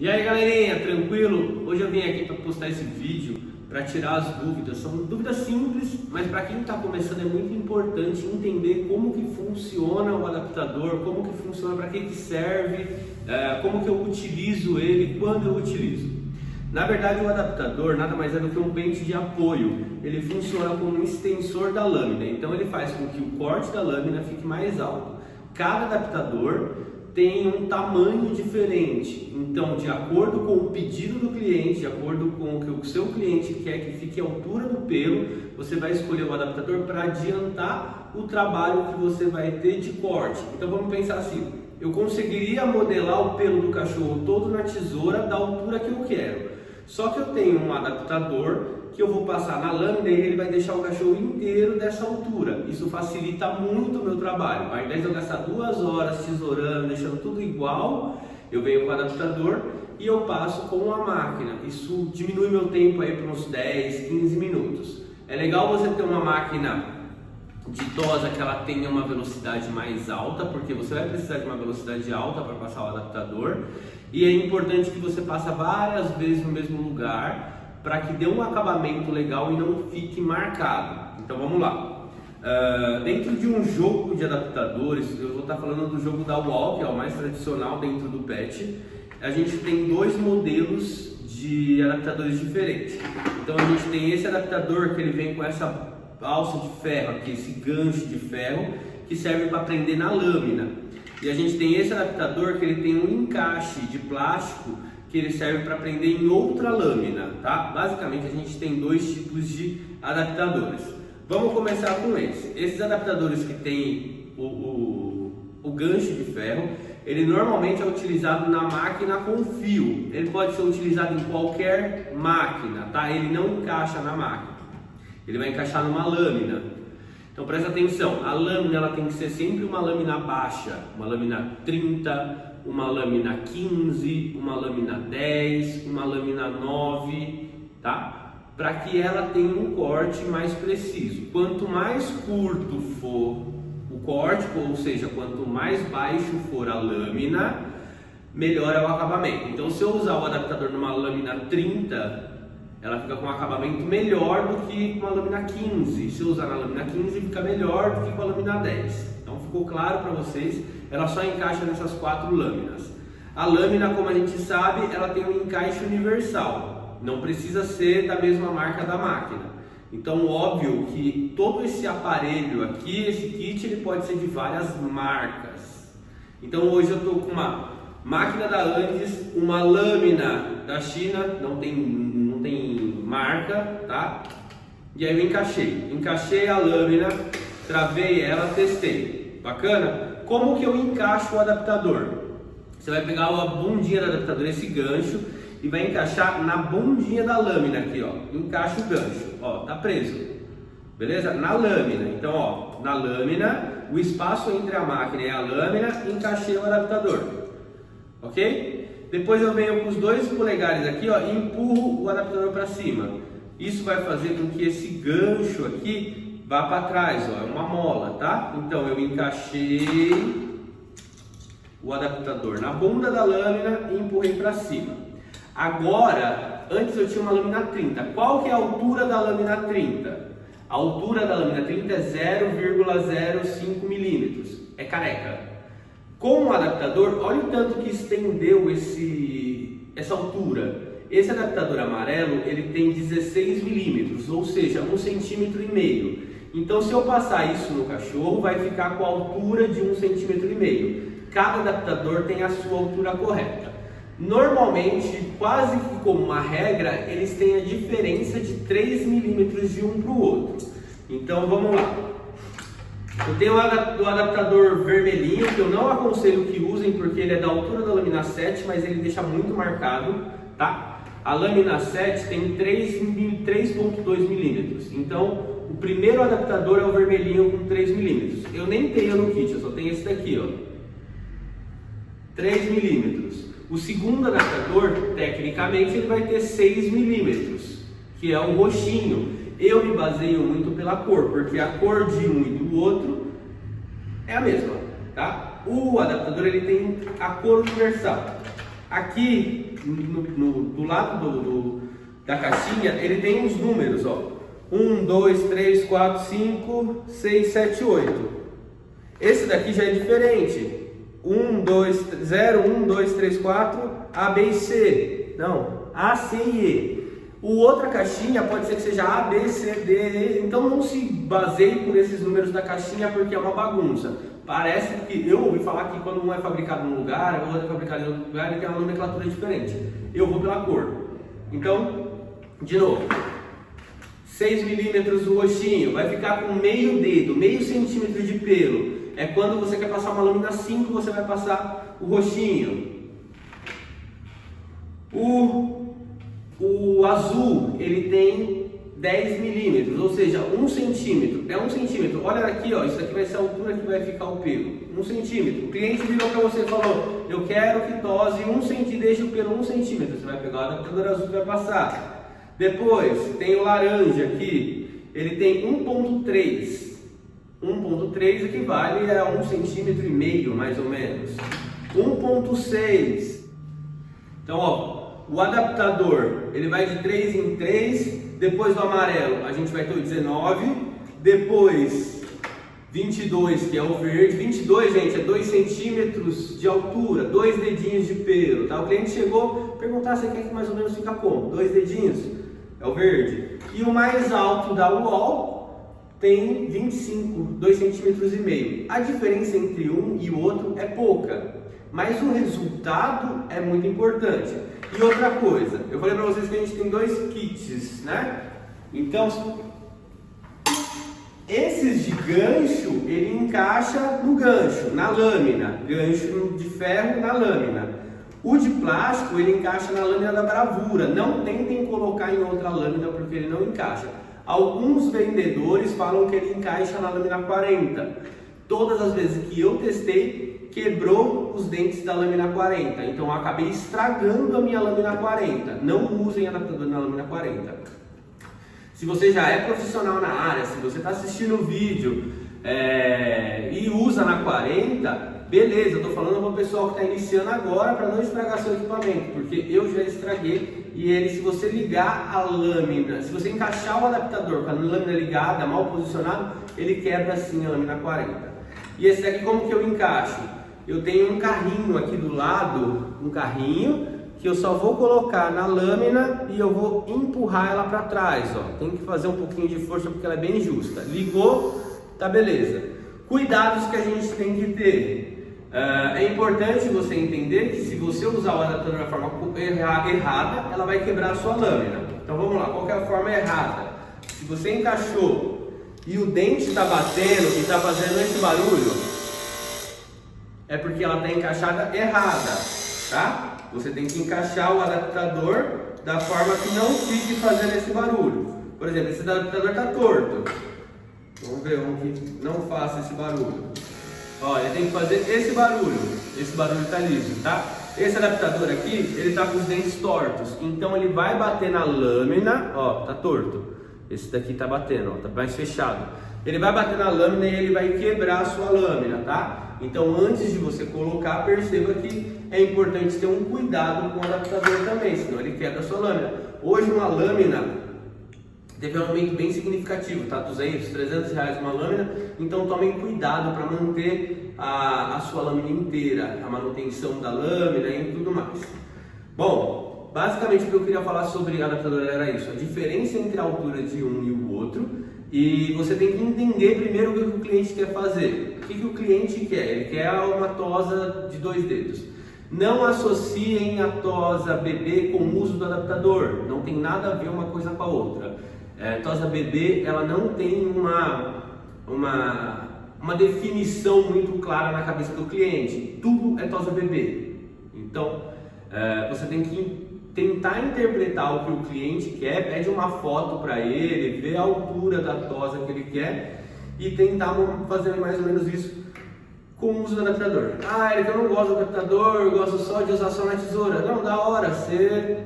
E aí galerinha, tranquilo? Hoje eu vim aqui para postar esse vídeo para tirar as dúvidas. São dúvidas simples, mas para quem está começando é muito importante entender como que funciona o adaptador, como que funciona, para que serve, como que eu utilizo ele, quando eu utilizo. Na verdade, o adaptador nada mais é do que um pente de apoio. Ele funciona como um extensor da lâmina, então ele faz com que o corte da lâmina fique mais alto. Cada adaptador tem um tamanho diferente, então de acordo com o pedido do cliente, de acordo com o que o seu cliente quer que fique à altura do pelo, você vai escolher o adaptador para adiantar o trabalho que você vai ter de corte. Então vamos pensar assim, eu conseguiria modelar o pelo do cachorro todo na tesoura da altura que eu quero, só que eu tenho um adaptador que eu vou passar na lâmina e ele vai deixar o cachorro inteiro dessa altura. Isso facilita muito o meu trabalho. Ao invés de eu gastar 2 horas tesourando, deixando tudo igual, eu venho com o adaptador e eu passo com a máquina. Isso diminui meu tempo aí para uns 10, 15 minutos. É legal você ter uma máquina ditosa que ela tenha uma velocidade mais alta, porque você vai precisar de uma velocidade alta para passar o adaptador. E é importante que você passe várias vezes no mesmo lugar, para que dê um acabamento legal e não fique marcado. Então vamos lá. Dentro de um jogo de adaptadores, eu vou estar falando do jogo da UOL, que é o mais tradicional dentro do pet. A gente tem 2 modelos de adaptadores diferentes. Então a gente tem esse adaptador que ele vem com essa alça de ferro aqui, esse gancho de ferro que serve para prender na lâmina. E a gente tem esse adaptador que ele tem um encaixe de plástico que ele serve para prender em outra lâmina, tá? Basicamente a gente tem 2 tipos de adaptadores. Vamos começar com esse. Esses adaptadores que tem o gancho de ferro, ele normalmente é utilizado na máquina com fio. Ele pode ser utilizado em qualquer máquina, tá? Ele não encaixa na máquina. Ele vai encaixar numa lâmina. Então presta atenção, a lâmina ela tem que ser sempre uma lâmina baixa, uma lâmina 30, uma lâmina 15, uma lâmina 10, uma lâmina 9, tá? Para que ela tenha um corte mais preciso. Quanto mais curto for o corte, ou seja, quanto mais baixo for a lâmina, melhor é o acabamento. Então se eu usar o adaptador numa lâmina 30, ela fica com um acabamento melhor do que com a lâmina 15. Se eu usar na lâmina 15, fica melhor do que com a lâmina 10. Então ficou claro para vocês, ela só encaixa nessas 4 lâminas. A lâmina, como a gente sabe, ela tem um encaixe universal. Não precisa ser da mesma marca da máquina. Então óbvio que todo esse aparelho aqui, esse kit, ele pode ser de várias marcas. Então hoje eu estou com uma máquina da Andes, uma lâmina da China, não tem marca, tá? E aí eu encaixei a lâmina, travei ela, testei. Bacana? Como que eu encaixo o adaptador? Você vai pegar a bundinha do adaptador, esse gancho, e vai encaixar na bundinha da lâmina aqui, ó. Encaixa o gancho, ó, tá preso. Beleza? Na lâmina. Então, ó, na lâmina, o espaço entre a máquina e a lâmina, encaixei o adaptador. Ok? Depois eu venho com os 2 polegares aqui, ó, e empurro o adaptador para cima. Isso vai fazer com que esse gancho aqui vá para trás, ó, é uma mola, tá? Então eu encaixei o adaptador na bunda da lâmina e empurrei para cima. Agora, antes eu tinha uma lâmina 30. Qual que é a altura da lâmina 30? A altura da lâmina 30 é 0,05 milímetros. É careca. Com o adaptador, olha o tanto que estendeu essa altura. Esse adaptador amarelo, ele tem 16 milímetros, ou seja, 1,5 cm. Então se eu passar isso no cachorro, vai ficar com a altura de 1,5 cm. Cada adaptador tem a sua altura correta. Normalmente, quase que como uma regra, eles têm a diferença de 3 milímetros de um para o outro. Então vamos lá. Eu tenho o adaptador vermelhinho, que eu não aconselho que usem porque ele é da altura da lâmina 7, mas ele deixa muito marcado, tá? A lâmina 7 tem 3,2 milímetros, então o primeiro adaptador é o vermelhinho com 3 milímetros. Eu nem tenho no kit, eu só tenho esse daqui, ó, 3 milímetros. O segundo adaptador, tecnicamente, ele vai ter 6 milímetros, que é o roxinho. Eu me baseio muito pela cor, porque a cor de um e do outro é a mesma, tá? O adaptador ele tem a cor universal. Aqui, do lado da caixinha, ele tem uns números, ó. 1, 2, 3, 4, 5, 6, 7, 8. Esse daqui já é diferente. 1, 2, 0, 1, 2, 3, 4, A, B e C. Não, A, C e E. O outra caixinha pode ser que seja A, B, C, D, E. Então não se baseie por esses números da caixinha porque é uma bagunça. Parece que eu ouvi falar que quando um é fabricado num lugar, o outro é fabricado em outro lugar, ele tem uma nomenclatura diferente. Eu vou pela cor. Então, de novo, 6 milímetros o roxinho, vai ficar com meio dedo, meio centímetro de pelo. É quando você quer passar uma lâmina 5, você vai passar o roxinho. O azul, ele tem 10 milímetros, ou seja, 1 centímetro. É 1 centímetro. Olha aqui, ó, isso aqui vai ser a altura que vai ficar o pelo. 1 centímetro. O cliente virou para você e falou: eu quero que tose 1 centímetro, deixe o pelo 1 centímetro. Você vai pegar o adaptador azul e vai passar. Depois, tem o laranja aqui. Ele tem 1,3. 1,3 equivale a 1,5 centímetro, mais ou menos. 1,6. Então, ó, o adaptador, ele vai de 3 em 3. Depois do amarelo, a gente vai ter o 19. Depois, 22, que é o verde. 22, gente, é 2 centímetros de altura, 2 dedinhos de pelo, tá? O cliente chegou a perguntar se quer que mais ou menos fica como? 2 dedinhos, é o verde. E o mais alto da UOL tem 25, 2 centímetros e meio. A diferença entre um e o outro é pouca, mas o resultado é muito importante. E outra coisa, eu falei para vocês que a gente tem 2 kits, né? Então, esses de gancho, ele encaixa no gancho, na lâmina, gancho de ferro na lâmina. O de plástico, ele encaixa na lâmina da bravura. Não tentem colocar em outra lâmina porque ele não encaixa. Alguns vendedores falam que ele encaixa na lâmina 40. Todas as vezes que eu testei, quebrou os dentes da lâmina 40. Então eu acabei estragando a minha lâmina 40. Não usem adaptador na lâmina 40. Se você já é profissional na área, se você está assistindo o vídeo e usa na 40, beleza, eu estou falando para o pessoal que está iniciando agora para não estragar seu equipamento, porque eu já estraguei e ele, se você ligar a lâmina, se você encaixar o adaptador com a lâmina ligada, mal posicionado, ele quebra assim a lâmina 40. E esse daqui como que eu encaixo? Eu tenho um carrinho aqui do lado, um carrinho que eu só vou colocar na lâmina e eu vou empurrar ela para trás, ó. Tem que fazer um pouquinho de força porque ela é bem justa. Ligou, tá beleza. Cuidados que a gente tem que ter. É importante você entender que se você usar o adaptador da forma errada, ela vai quebrar a sua lâmina. Então vamos lá, qual que é a forma errada? Se você encaixou e o dente está batendo e está fazendo esse barulho, é porque ela está encaixada errada, tá? Você tem que encaixar o adaptador da forma que não fique fazendo esse barulho. Por exemplo, esse adaptador está torto. Vamos ver um que não faça esse barulho. Ó, ele tem que fazer esse barulho está liso, tá? Esse adaptador aqui, ele tá com os dentes tortos, então ele vai bater na lâmina, ó, tá torto. Esse daqui tá batendo, ó, tá mais fechado. Ele vai bater na lâmina e ele vai quebrar a sua lâmina, tá? Então antes de você colocar, perceba que é importante ter um cuidado com o adaptador também, senão ele quebra a sua lâmina. Hoje uma lâmina teve um aumento bem significativo, tá? 200, 300 reais uma lâmina, então tomem cuidado para manter a sua lâmina inteira, a manutenção da lâmina e tudo mais. Bom, basicamente o que eu queria falar sobre adaptador era isso, a diferença entre a altura de um e o outro, e você tem que entender primeiro o que o cliente quer fazer. O que o cliente quer? Ele quer uma tosa de 2 dedos. Não associem a tosa bebê com o uso do adaptador, não tem nada a ver uma coisa com a outra. Tosa bebê, ela não tem uma definição muito clara na cabeça do cliente. Tudo é tosa bebê. Então, você tem que tentar interpretar o que o cliente quer, pede uma foto para ele, ver a altura da tosa que ele quer e tentar fazer mais ou menos isso com o uso do adaptador. Ah, Eric, eu não gosto do adaptador, eu gosto só de usar só na tesoura. Não, da hora, você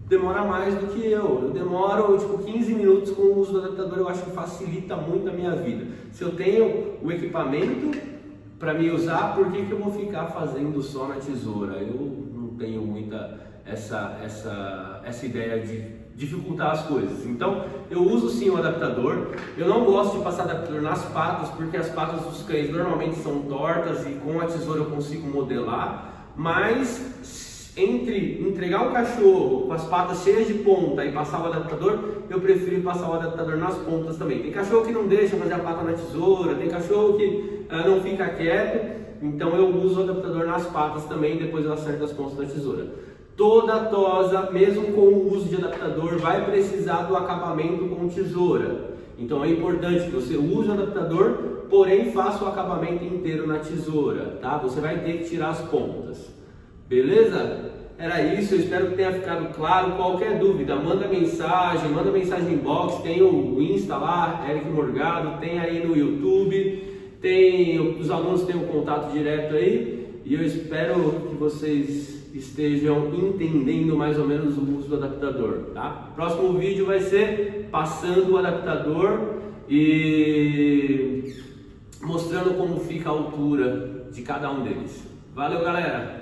demora mais do que eu demoro tipo 15 minutos com o uso do adaptador, eu acho que facilita muito a minha vida. Se eu tenho o equipamento para me usar, por que eu vou ficar fazendo só na tesoura? Eu não tenho muita essa ideia de dificultar as coisas. Então eu uso sim o adaptador. Eu não gosto de passar adaptador nas patas, porque as patas dos cães normalmente são tortas e com a tesoura eu consigo modelar, mas entre entregar um cachorro com as patas cheias de ponta e passar o adaptador, eu prefiro passar o adaptador nas pontas também. Tem cachorro que não deixa fazer a pata na tesoura, tem cachorro que não fica quieto, então eu uso o adaptador nas patas também, depois eu acerto as pontas da tesoura. Toda tosa, mesmo com o uso de adaptador, vai precisar do acabamento com tesoura. Então é importante que você use o adaptador, porém faça o acabamento inteiro na tesoura, tá? Você vai ter que tirar as pontas. Beleza? Era isso, eu espero que tenha ficado claro. Qualquer dúvida, manda mensagem inbox, tem o Insta lá, Eric Morgado, tem aí no YouTube, os alunos têm um contato direto aí, e eu espero que vocês estejam entendendo mais ou menos o uso do adaptador, tá? Próximo vídeo vai ser passando o adaptador e mostrando como fica a altura de cada um deles. Valeu, galera!